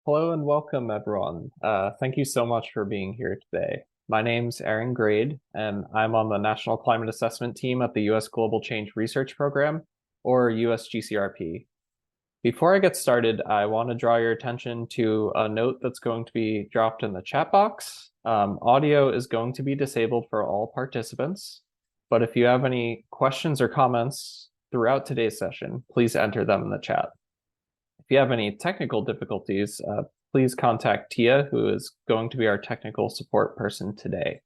Hello and welcome, everyone. Thank you so much for being here today. My name's Aaron Grade, and I'm on the National Climate Assessment Team at the U.S. Global Change Research Program, or USGCRP. Before I get started, I want to draw your attention to a note that's going to be dropped in the chat box. Audio is going to be disabled for all participants, but if you have any questions or comments throughout today's session, please enter them in the chat. If you have any technical difficulties, please contact Tia, who is going to be our technical support person today.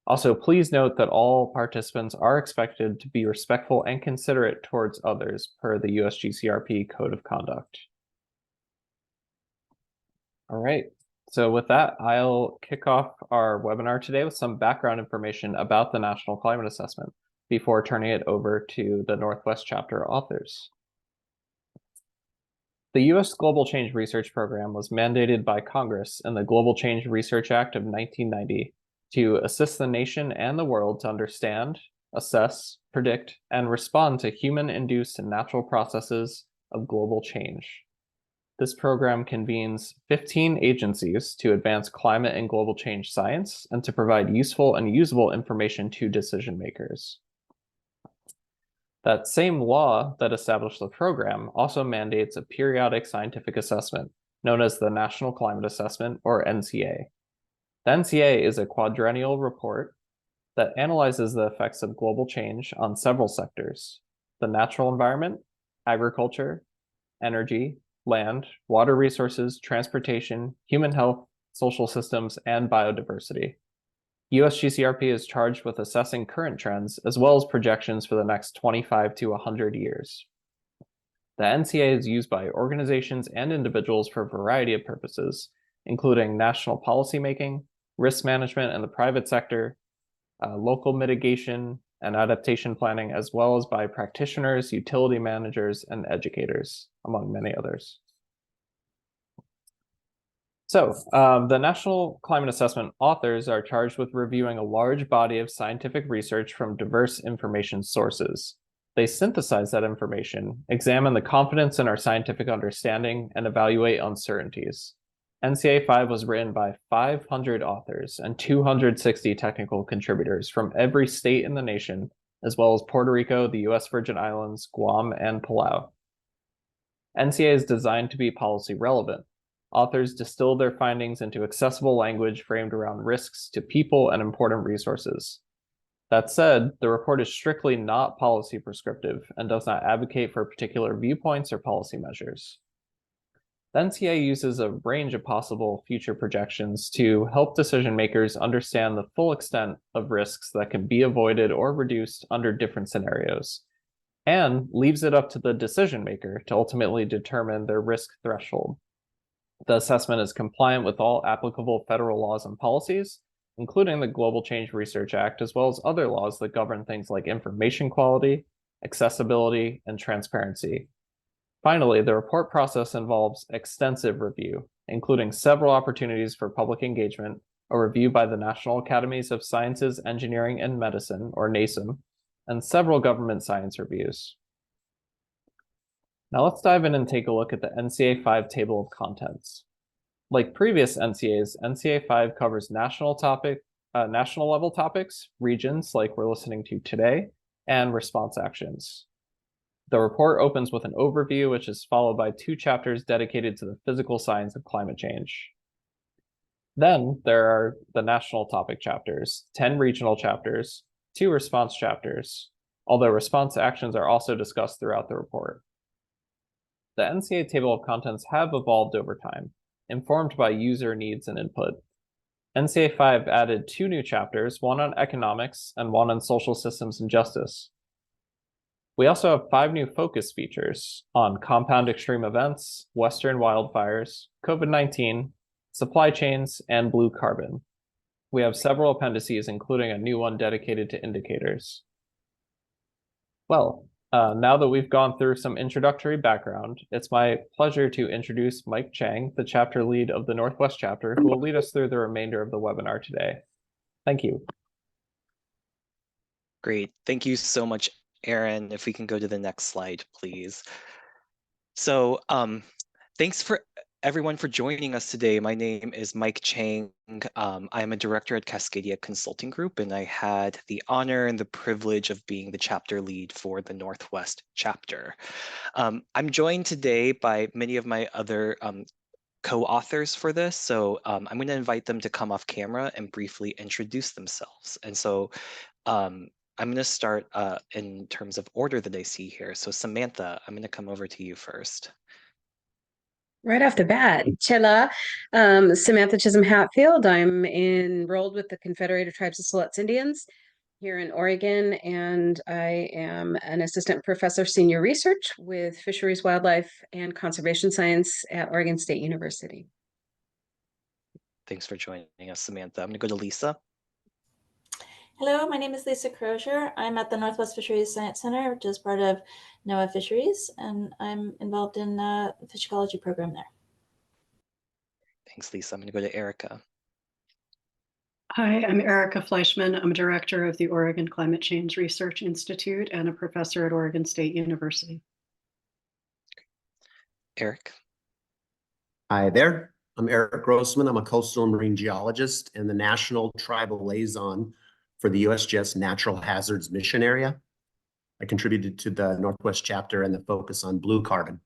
Also, please note that all participants are expected to be respectful and considerate towards others per the USGCRP Code of Conduct. All right, so with that, I'll kick off our webinar today with some background information about the National Climate Assessment before turning it over to the Northwest Chapter authors. The U.S. Global Change Research Program was mandated by Congress in the Global Change Research Act of 1990 to assist the nation and the world to understand, assess, predict, and respond to human-induced and natural processes of global change. This program convenes 15 agencies to advance climate and global change science and to provide useful and usable information to decision makers. That same law that established the program also mandates a periodic scientific assessment known as the National Climate Assessment, or NCA. The NCA is a quadrennial report that analyzes the effects of global change on several sectors: the natural environment, agriculture, energy, land, water resources, transportation, human health, social systems, and biodiversity. USGCRP is charged with assessing current trends as well as projections for the next 25 to 100 years. The NCA is used by organizations and individuals for a variety of purposes, including national policymaking, risk management in the private sector, local mitigation and adaptation planning, as well as by practitioners, utility managers, and educators, among many others. So the National Climate Assessment authors are charged with reviewing a large body of scientific research from diverse information sources. They synthesize that information, examine the confidence in our scientific understanding, and evaluate uncertainties. NCA5 was written by 500 authors and 260 technical contributors from every state in the nation, as well as Puerto Rico, the U.S. Virgin Islands, Guam, and Palau. NCA is designed to be policy relevant. Authors distill their findings into accessible language framed around risks to people and important resources. That said, the report is strictly not policy prescriptive and does not advocate for particular viewpoints or policy measures. The NCA uses a range of possible future projections to help decision makers understand the full extent of risks that can be avoided or reduced under different scenarios, and leaves it up to the decision maker to ultimately determine their risk threshold. The assessment is compliant with all applicable federal laws and policies, including the Global Change Research Act, as well as other laws that govern things like information quality, accessibility, and transparency. Finally, the report process involves extensive review, including several opportunities for public engagement, a review by the National Academies of Sciences, Engineering, and Medicine, or NASEM, and several government science reviews. Now let's dive in and take a look at the NCA5 table of contents. Like previous NCAs, NCA5 covers national level topics, regions like we're listening to today, and response actions. The report opens with an overview, which is followed by 2 chapters dedicated to the physical science of climate change. Then there are the national topic chapters, 10 regional chapters, 2 response chapters, although response actions are also discussed throughout the report. The NCA table of contents have evolved over time, informed by user needs and input. NCA5 added 2 new chapters, one on economics and one on social systems and justice. We also have 5 new focus features on compound extreme events, Western wildfires, COVID-19, supply chains, and blue carbon. We have several appendices, including a new one dedicated to indicators. Well, now that we've gone through some introductory background, it's my pleasure to introduce Mike Chang, the chapter lead of the Northwest chapter, who will lead us through the remainder of the webinar today. Thank you. Great. Thank you so much, Aaron. If we can go to the next slide, please. So thanks for everyone for joining us today. My name is Mike Chang. I'm a director at Cascadia Consulting Group, and I had the honor and the privilege of being the chapter lead for the Northwest chapter. I'm joined today by many of my other co-authors for this, so I'm going to invite them to come off camera and briefly introduce themselves. And so I'm going to start in terms of order that I see here. So Samantha, I'm going to come over to you first. Right off the bat, Chela, Samantha Chisholm Hatfield. I'm enrolled with the Confederated Tribes of Siletz Indians here in Oregon, and I am an assistant professor senior research with fisheries, wildlife, and conservation science at Oregon State University. Thanks for joining us, Samantha. I'm going to go to Lisa. Hello, my name is Lisa Crozier. I'm at the Northwest Fisheries Science Center, which is part of NOAA Fisheries, and I'm involved in the fish ecology program there. Thanks, Lisa. I'm going to go to Erica. Hi, I'm Erica Fleischman. I'm a director of the Oregon Climate Change Research Institute and a professor at Oregon State University. Eric. Hi there. I'm Eric Grossman. I'm a coastal and marine geologist and the National Tribal Liaison for the USGS Natural Hazards Mission Area. I contributed to the Northwest chapter and the focus on blue carbon.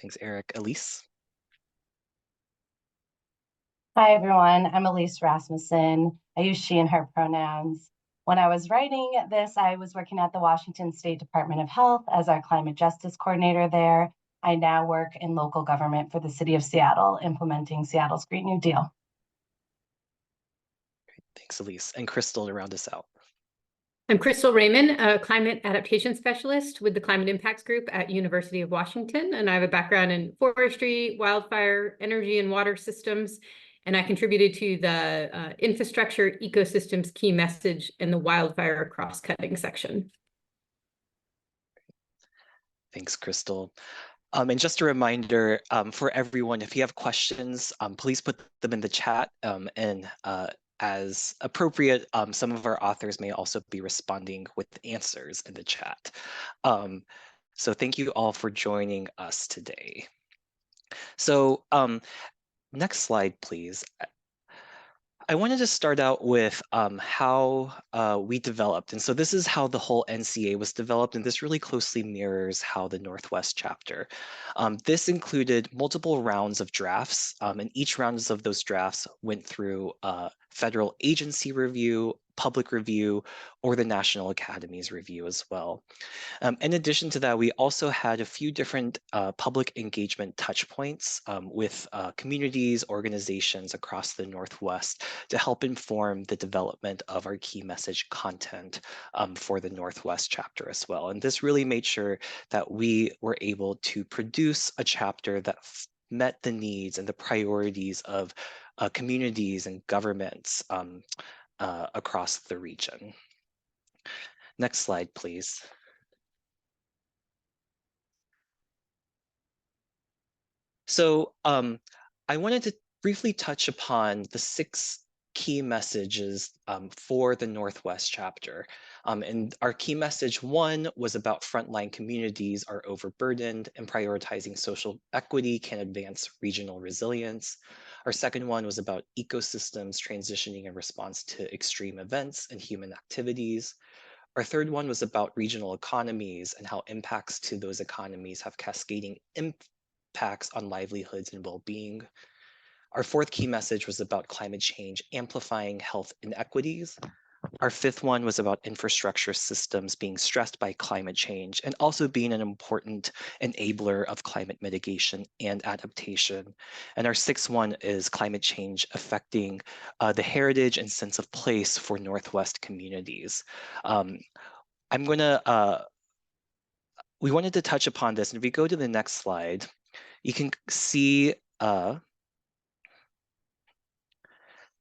Thanks, Eric. Elise. Hi, everyone. I'm Elise Rasmussen. I use she and her pronouns. When I was writing this, I was working at the Washington State Department of Health as our climate justice coordinator there. I now work in local government for the city of Seattle, implementing Seattle's Green New Deal. Great. Thanks, Elise. And Crystal to round us out. I'm Crystal Raymond, a climate adaptation specialist with the Climate Impacts Group at University of Washington, and I have a background in forestry, wildfire, energy and water systems, and I contributed to the infrastructure ecosystems key message in the wildfire cross-cutting section. Thanks, Crystal. And just a reminder for everyone, if you have questions, please put them in the chat. And as appropriate, some of our authors may also be responding with answers in the chat. So thank you all for joining us today. So next slide, please. I wanted to start out with how we developed. And so this is how the whole NCA was developed, and this really closely mirrors how the Northwest chapter. This included multiple rounds of drafts, and each round of those drafts went through federal agency review, public review, or the National Academy's review as well. In addition to that, we also had a few different public engagement touch points with communities, organizations across the Northwest to help inform the development of our key message content for the Northwest chapter as well. And this really made sure that we were able to produce a chapter that met the needs and the priorities of communities and governments across the region. Next slide, please. So I wanted to briefly touch upon the 6 key messages for the Northwest chapter. And our key message 1 was about frontline communities are overburdened and prioritizing social equity can advance regional resilience. Our second one was about ecosystems transitioning in response to extreme events and human activities. Our third one was about regional economies and how impacts to those economies have cascading impacts on livelihoods and well-being. Our fourth key message was about climate change amplifying health inequities. Our fifth one was about infrastructure systems being stressed by climate change and also being an important enabler of climate mitigation and adaptation. And our sixth one is climate change affecting the heritage and sense of place for Northwest communities. We wanted to touch upon this, and if we go to the next slide, you can see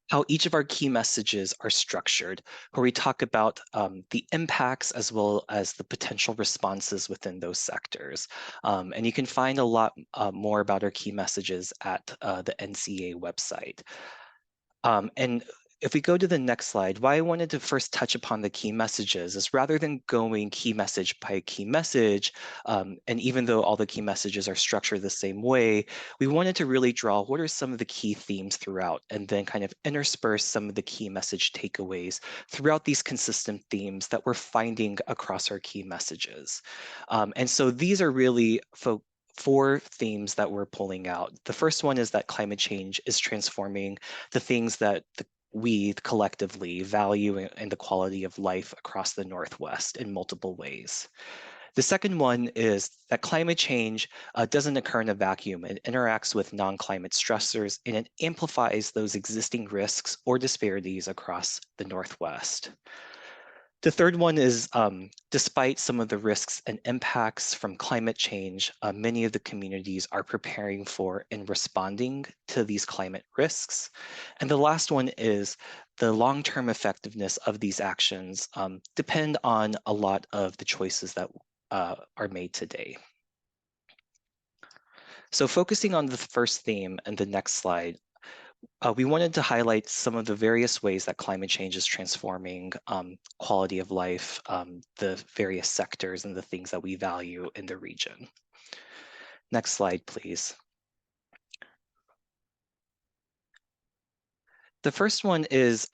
how each of our key messages are structured, where we talk about the impacts as well as the potential responses within those sectors. And you can find a lot more about our key messages at the NCA website. And If we go to the next slide, why I wanted to first touch upon the key messages is rather than going key message by key message, and even though all the key messages are structured the same way, we wanted to really draw what are some of the key themes throughout, and then kind of intersperse some of the key message takeaways throughout these consistent themes that we're finding across our key messages. And so these are really four themes that we're pulling out. The first one is that climate change is transforming the things that we collectively value in the quality of life across the Northwest in multiple ways. The second one is that climate change doesn't occur in a vacuum. It interacts with non-climate stressors and it amplifies those existing risks or disparities across the Northwest. The third one is, despite some of the risks and impacts from climate change, many of the communities are preparing for and responding to these climate risks. And the last one is the long-term effectiveness of these actions depend on a lot of the choices that are made today. So focusing on the first theme and the next slide, we wanted to highlight some of the various ways that climate change is transforming quality of life, the various sectors and the things that we value in the region. Next slide, please. The first one is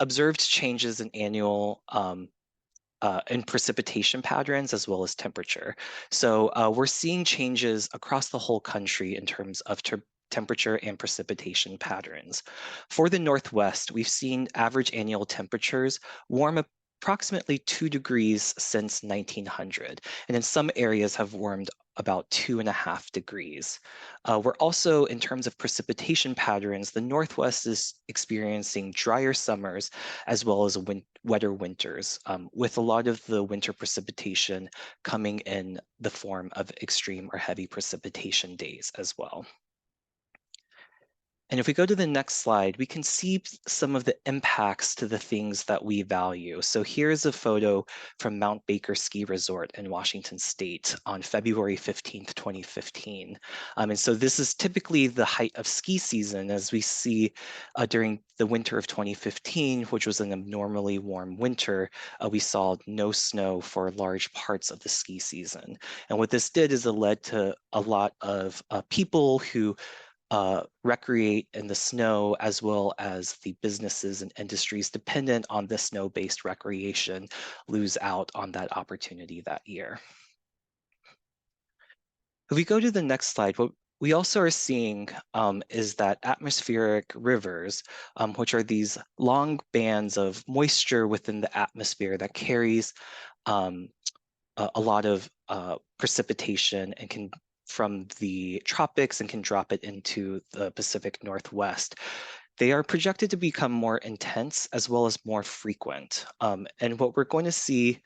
observed changes in annual and precipitation patterns as well as temperature. So we're seeing changes across the whole country in terms of temperature and precipitation patterns. For the Northwest, we've seen average annual temperatures warm approximately 2 degrees since 1900, and in some areas have warmed about 2.5 degrees. We're also, in terms of precipitation patterns, the Northwest is experiencing drier summers as well as wetter winters, with a lot of the winter precipitation coming in the form of extreme or heavy precipitation days as well. And if we go to the next slide, we can see some of the impacts to the things that we value. So here's a photo from Mount Baker Ski Resort in Washington State on February 15th, 2015. And so this is typically the height of ski season, as we see during the winter of 2015, which was an abnormally warm winter, we saw no snow for large parts of the ski season. And what this did is it led to a lot of people who recreate in the snow, as well as the businesses and industries dependent on the snow-based recreation lose out on that opportunity that year. If we go to the next slide, what we also are seeing is that atmospheric rivers, which are these long bands of moisture within the atmosphere that carries a lot of precipitation and can from the tropics and can drop it into the Pacific Northwest. They are projected to become more intense as well as more frequent. And what we're going to see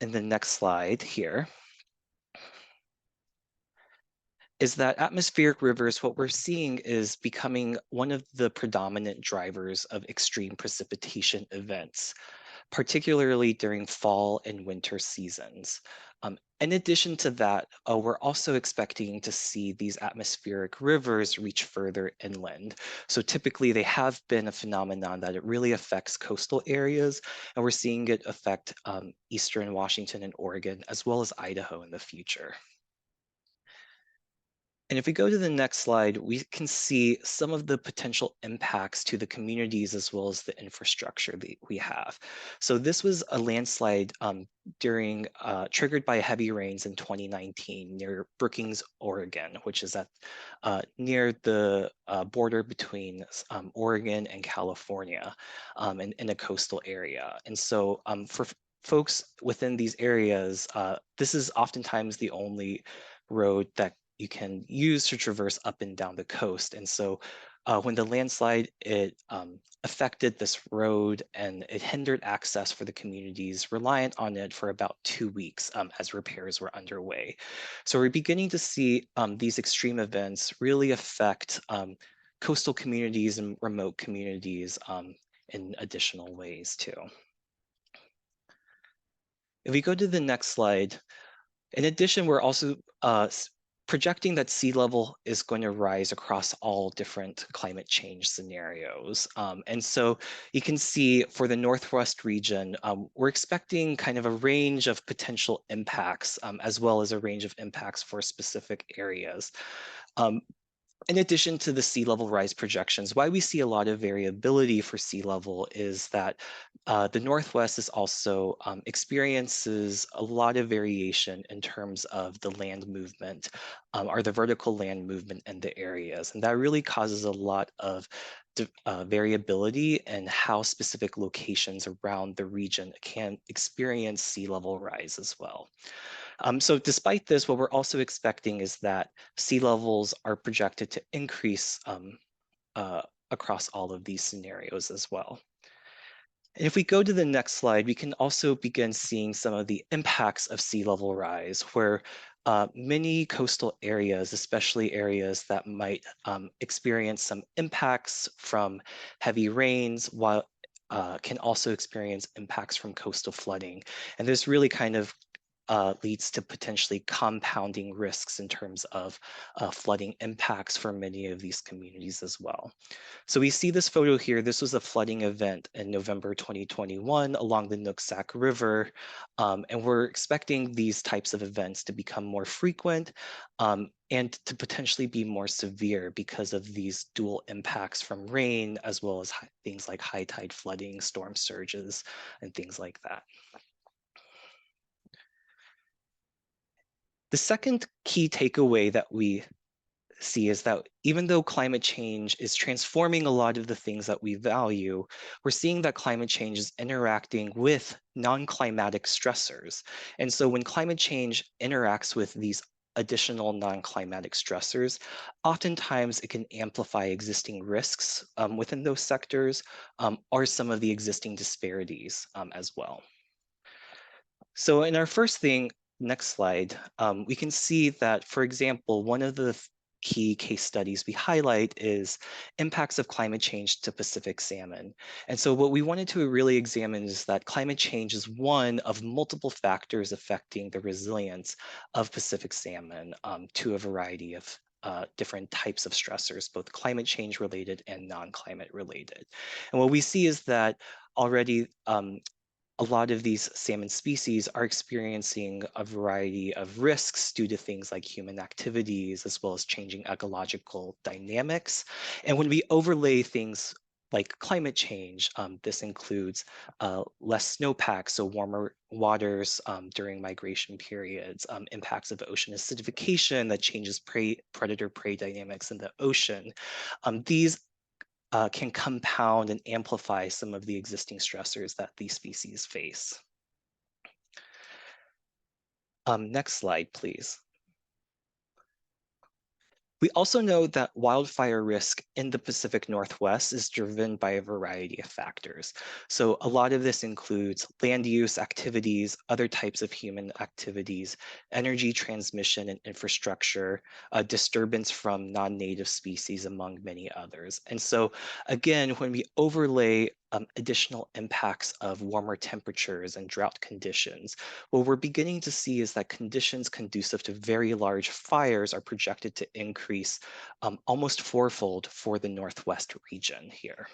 in the next slide here is that atmospheric rivers, what we're seeing is becoming one of the predominant drivers of extreme precipitation events, particularly during fall and winter seasons. In addition to that, we're also expecting to see these atmospheric rivers reach further inland. So typically they have been a phenomenon that it really affects coastal areas, and we're seeing it affect Eastern Washington and Oregon, as well as Idaho in the future. And if we go to the next slide, we can see some of the potential impacts to the communities as well as the infrastructure that we have. So this was a landslide triggered by heavy rains in 2019 near Brookings, Oregon, which is at near the border between Oregon and California, in a coastal area. And so for folks within these areas, this is oftentimes the only road that you can use to traverse up and down the coast. And so when the landslide, it affected this road and it hindered access for the communities reliant on it for about 2 weeks as repairs were underway. So we're beginning to see these extreme events really affect coastal communities and remote communities in additional ways too. If we go to the next slide, in addition, we're also projecting that sea level is going to rise across all different climate change scenarios. And so you can see for the Northwest region, we're expecting kind of a range of potential impacts, as well as a range of impacts for specific areas. In addition to the sea level rise projections, why we see a lot of variability for sea level is that the Northwest is also experiences a lot of variation in terms of the land movement or the vertical land movement in the areas. And that really causes a lot of variability in how specific locations around the region can experience sea level rise as well. So despite this, what we're also expecting is that sea levels are projected to increase across all of these scenarios as well. And if we go to the next slide, we can also begin seeing some of the impacts of sea level rise, where many coastal areas, especially areas that might experience some impacts from heavy rains, while can also experience impacts from coastal flooding. And this really kind of leads to potentially compounding risks in terms of flooding impacts for many of these communities as well. So we see this photo here. This was a flooding event in November 2021 along the Nooksack River. And we're expecting these types of events to become more frequent and to potentially be more severe because of these dual impacts from rain, as well as things like high tide flooding, storm surges, and things like that. The second key takeaway that we see is that even though climate change is transforming a lot of the things that we value, we're seeing that climate change is interacting with non-climatic stressors. And so when climate change interacts with these additional non-climatic stressors, oftentimes it can amplify existing risks within those sectors or some of the existing disparities as well. So in our first thing, next slide, we can see that, for example, one of the key case studies we highlight is impacts of climate change to Pacific salmon. And so what we wanted to really examine is that climate change is one of multiple factors affecting the resilience of Pacific salmon to a variety of different types of stressors, both climate change related and non-climate related. And what we see is that already a lot of these salmon species are experiencing a variety of risks due to things like human activities, as well as changing ecological dynamics. And when we overlay things like climate change, this includes less snowpack, so warmer waters during migration periods, impacts of ocean acidification that changes predator-prey dynamics in the ocean. These can compound and amplify some of the existing stressors that these species face. Next slide, please. We also know that wildfire risk in the Pacific Northwest is driven by a variety of factors. So a lot of this includes land use activities, other types of human activities, energy transmission and infrastructure, disturbance from non-native species, among many others. And so again, when we overlay additional impacts of warmer temperatures and drought conditions, what we're beginning to see is that conditions conducive to very large fires are projected to increase almost fourfold for the Northwest region here.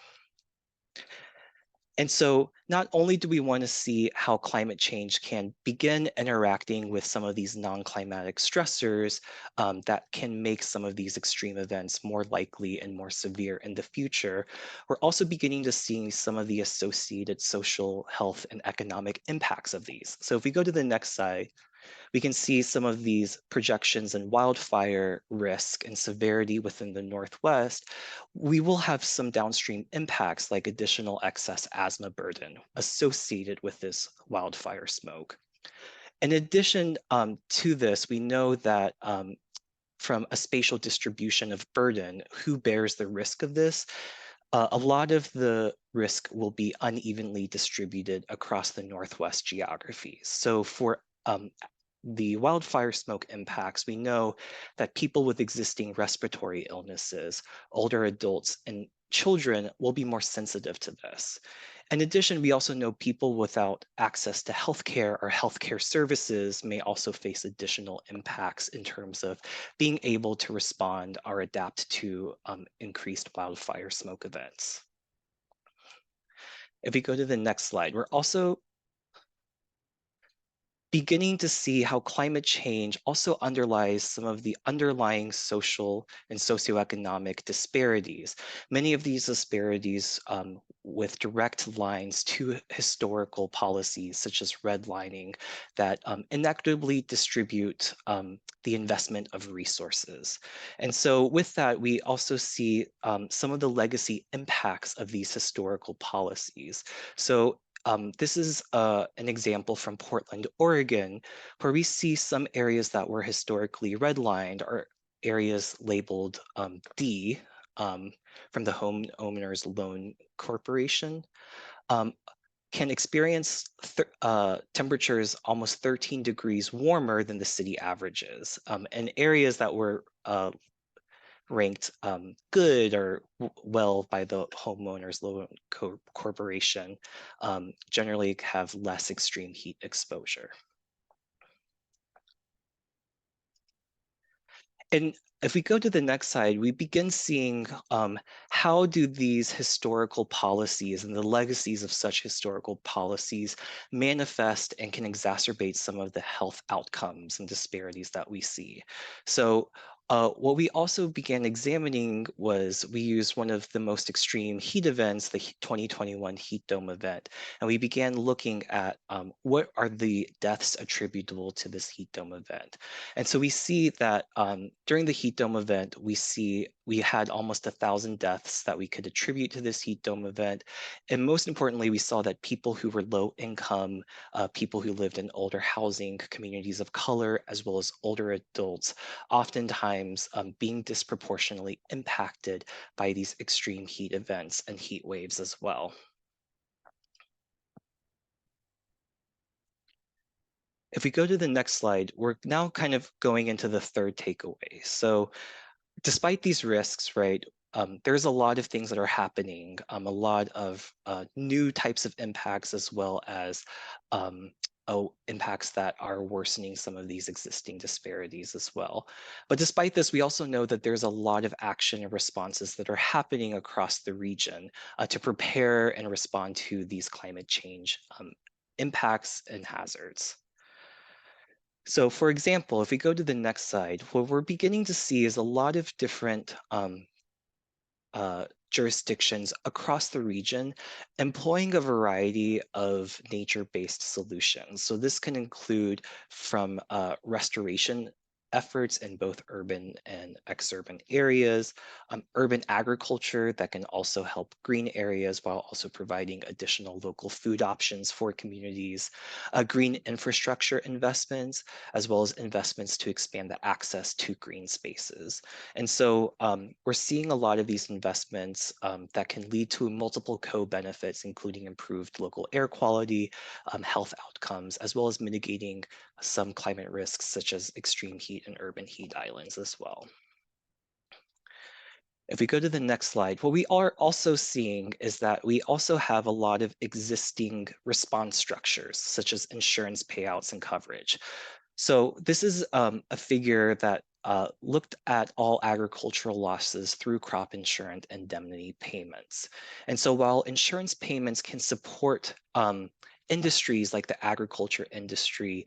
And so not only do we want to see how climate change can begin interacting with some of these non-climatic stressors that can make some of these extreme events more likely and more severe in the future, we're also beginning to see some of the associated social, health, and economic impacts of these. So if we go to the next slide, we can see some of these projections in wildfire risk and severity within the Northwest. We will have some downstream impacts like additional excess asthma burden associated with this wildfire smoke. In addition to this, we know that from a spatial distribution of burden, who bears the risk of this, a lot of the risk will be unevenly distributed across the Northwest geographies. So for the wildfire smoke impacts, we know that people with existing respiratory illnesses, older adults, and children will be more sensitive to this. In addition, we also know people without access to healthcare or healthcare services may also face additional impacts in terms of being able to respond or adapt to increased wildfire smoke events. If we go to the next slide, we're also beginning to see how climate change also underlies some of the underlying social and socioeconomic disparities. Many of these disparities with direct lines to historical policies, such as redlining, that inequitably distribute the investment of resources. And so with that, we also see some of the legacy impacts of these historical policies. So this is an example from Portland, Oregon, where we see some areas that were historically redlined or areas labeled D from the Homeowners Loan Corporation, can experience temperatures almost 13 degrees warmer than the city averages. And areas that were ranked good or well by the Homeowners Loan Corporation generally have less extreme heat exposure. And if we go to the next slide, we begin seeing how do these historical policies and the legacies of such historical policies manifest and can exacerbate some of the health outcomes and disparities that we see. So what we also began examining was we used one of the most extreme heat events, the 2021 heat dome event, and we began looking at what are the deaths attributable to this heat dome event. And so we see that during the heat dome event, we had almost 1,000 deaths that we could attribute to this heat dome event. And most importantly, we saw that people who were low income, people who lived in older housing, communities of color, as well as older adults, oftentimes being disproportionately impacted by these extreme heat events and heat waves as well. If we go to the next slide, we're now kind of going into the third takeaway. So despite these risks, right, there's a lot of things that are happening, a lot of new types of impacts, as well as impacts that are worsening some of these existing disparities as well. But despite this, we also know that there's a lot of action and responses that are happening across the region to prepare and respond to these climate change impacts and hazards. So for example, if we go to the next slide, what we're beginning to see is a lot of different jurisdictions across the region employing a variety of nature-based solutions. So this can include from restoration efforts in both urban and exurban areas, urban agriculture that can also help green areas while also providing additional local food options for communities, green infrastructure investments, as well as investments to expand the access to green spaces. And so we're seeing a lot of these investments that can lead to multiple co-benefits, including improved local air quality, health outcomes, as well as mitigating some climate risks such as extreme heat and urban heat islands as well. If we go to the next slide, what we are also seeing is that we also have a lot of existing response structures, such as insurance payouts and coverage. So this is a figure that looked at all agricultural losses through crop insurance indemnity payments. And so while insurance payments can support industries like the agriculture industry,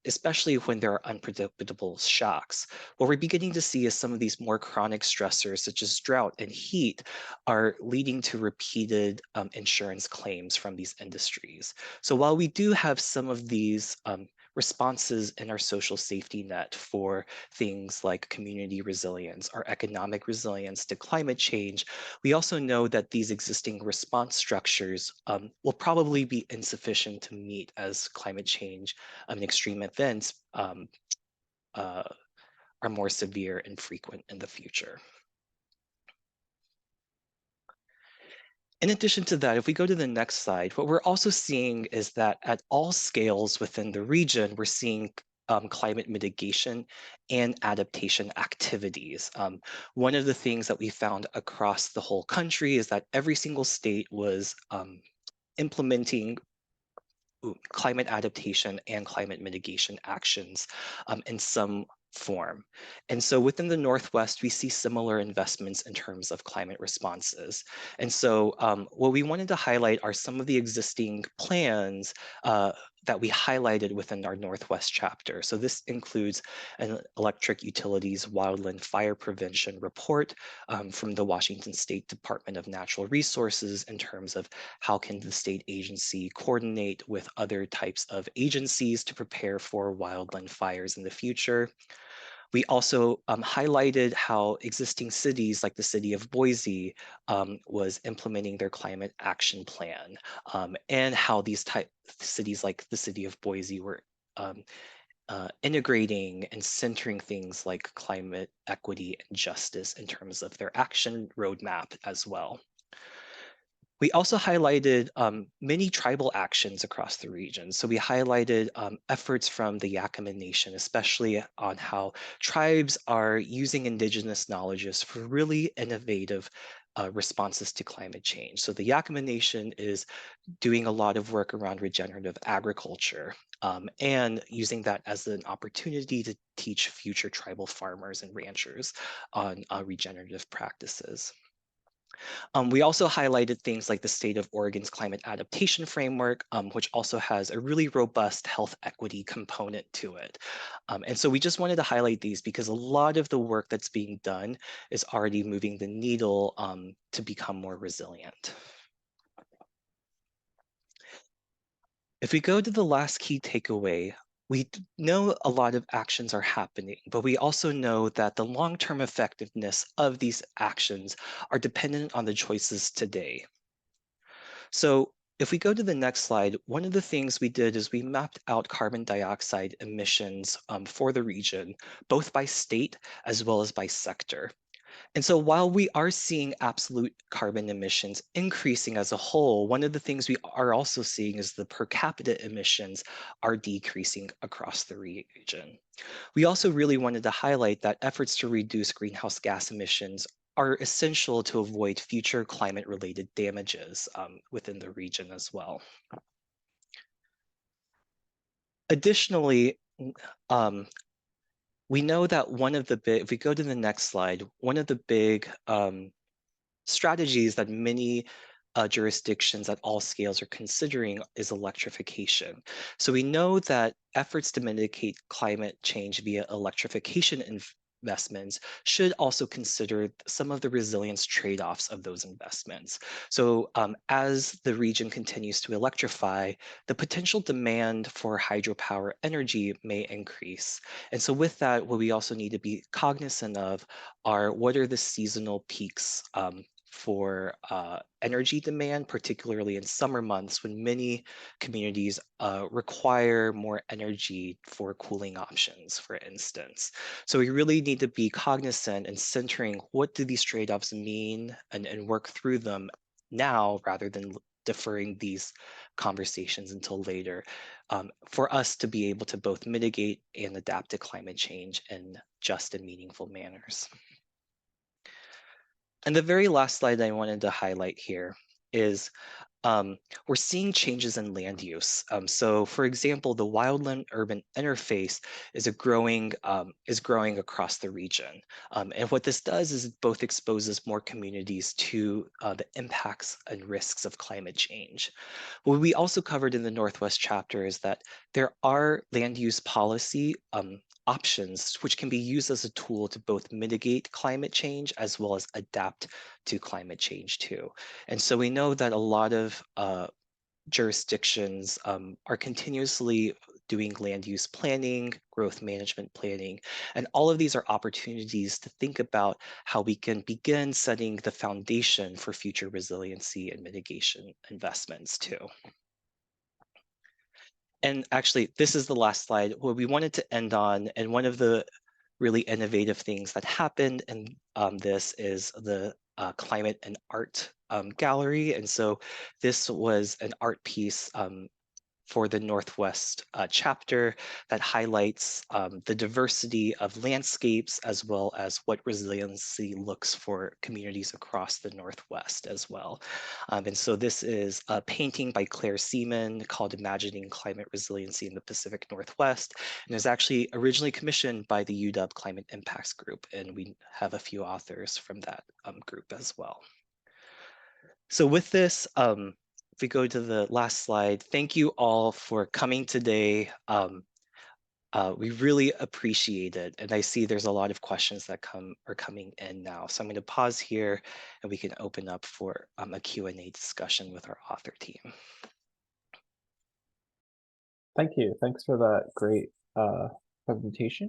especially when there are unpredictable shocks, what we're beginning to see is some of these more chronic stressors, such as drought and heat, are leading to repeated insurance claims from these industries. So while we do have some of these responses in our social safety net for things like community resilience or economic resilience to climate change, we also know that these existing response structures will probably be insufficient to meet as climate change and extreme events are more severe and frequent in the future. In addition to that, if we go to the next slide, what we're also seeing is that at all scales within the region, we're seeing climate mitigation and adaptation activities. One of the things that we found across the whole country is that every single state was implementing climate adaptation and climate mitigation actions in some form. And so within the Northwest, we see similar investments in terms of climate responses. And so what we wanted to highlight are some of the existing plans that we highlighted within our Northwest chapter. So this includes an electric utilities wildland fire prevention report from the Washington State Department of Natural Resources in terms of how can the state agency coordinate with other types of agencies to prepare for wildland fires in the future. We also highlighted how existing cities like the city of Boise was implementing their climate action plan, and how these cities like the city of Boise were integrating and centering things like climate equity and justice in terms of their action roadmap as well. We also highlighted many tribal actions across the region. So we highlighted efforts from the Yakama Nation, especially on how tribes are using indigenous knowledges for really innovative responses to climate change. So the Yakama Nation is doing a lot of work around regenerative agriculture and using that as an opportunity to teach future tribal farmers and ranchers on regenerative practices. We also highlighted things like the state of Oregon's climate adaptation framework, which also has a really robust health equity component to it. And so we just wanted to highlight these because a lot of the work that's being done is already moving the needle to become more resilient. If we go to the last key takeaway, we know a lot of actions are happening, but we also know that the long-term effectiveness of these actions are dependent on the choices today. So if we go to the next slide, one of the things we did is we mapped out carbon dioxide emissions for the region, both by state as well as by sector. And so while we are seeing absolute carbon emissions increasing as a whole, one of the things we are also seeing is the per capita emissions are decreasing across the region. We also really wanted to highlight that efforts to reduce greenhouse gas emissions are essential to avoid future climate-related damages within the region as well. Additionally, we know that if we go to the next slide, one of the big strategies that many jurisdictions at all scales are considering is electrification. So we know that efforts to mitigate climate change via electrification investments should also consider some of the resilience trade-offs of those investments. So as the region continues to electrify, the potential demand for hydropower energy may increase. And so with that, what we also need to be cognizant of are what are the seasonal peaks for energy demand, particularly in summer months when many communities require more energy for cooling options, for instance. So we really need to be cognizant and centering what do these trade-offs mean and work through them now rather than deferring these conversations until later for us to be able to both mitigate and adapt to climate change in just and meaningful manners. And the very last slide I wanted to highlight here is we're seeing changes in land use. So for example, the wildland urban interface is growing across the region. And what this does is it both exposes more communities to the impacts and risks of climate change. What we also covered in the Northwest chapter is that there are land use policy options which can be used as a tool to both mitigate climate change as well as adapt to climate change too. And so we know that a lot of jurisdictions are continuously doing land use planning, growth management planning, and all of these are opportunities to think about how we can begin setting the foundation for future resiliency and mitigation investments too. And actually, this is the last slide where we wanted to end on, and one of the really innovative things that happened in this is the Climate and Art Gallery. And so this was an art piece for the Northwest chapter that highlights the diversity of landscapes as well as what resiliency looks for communities across the Northwest as well. And so this is a painting by Claire Seaman called Imagining Climate Resiliency in the Pacific Northwest, and is actually originally commissioned by the UW Climate Impacts Group, and we have a few authors from that group as well. So with this, if we go to the last slide, thank you all for coming today. We really appreciate it. And I see there's a lot of questions that are coming in now. So I'm going to pause here and we can open up for a Q&A discussion with our author team. Thank you. Thanks for that great presentation.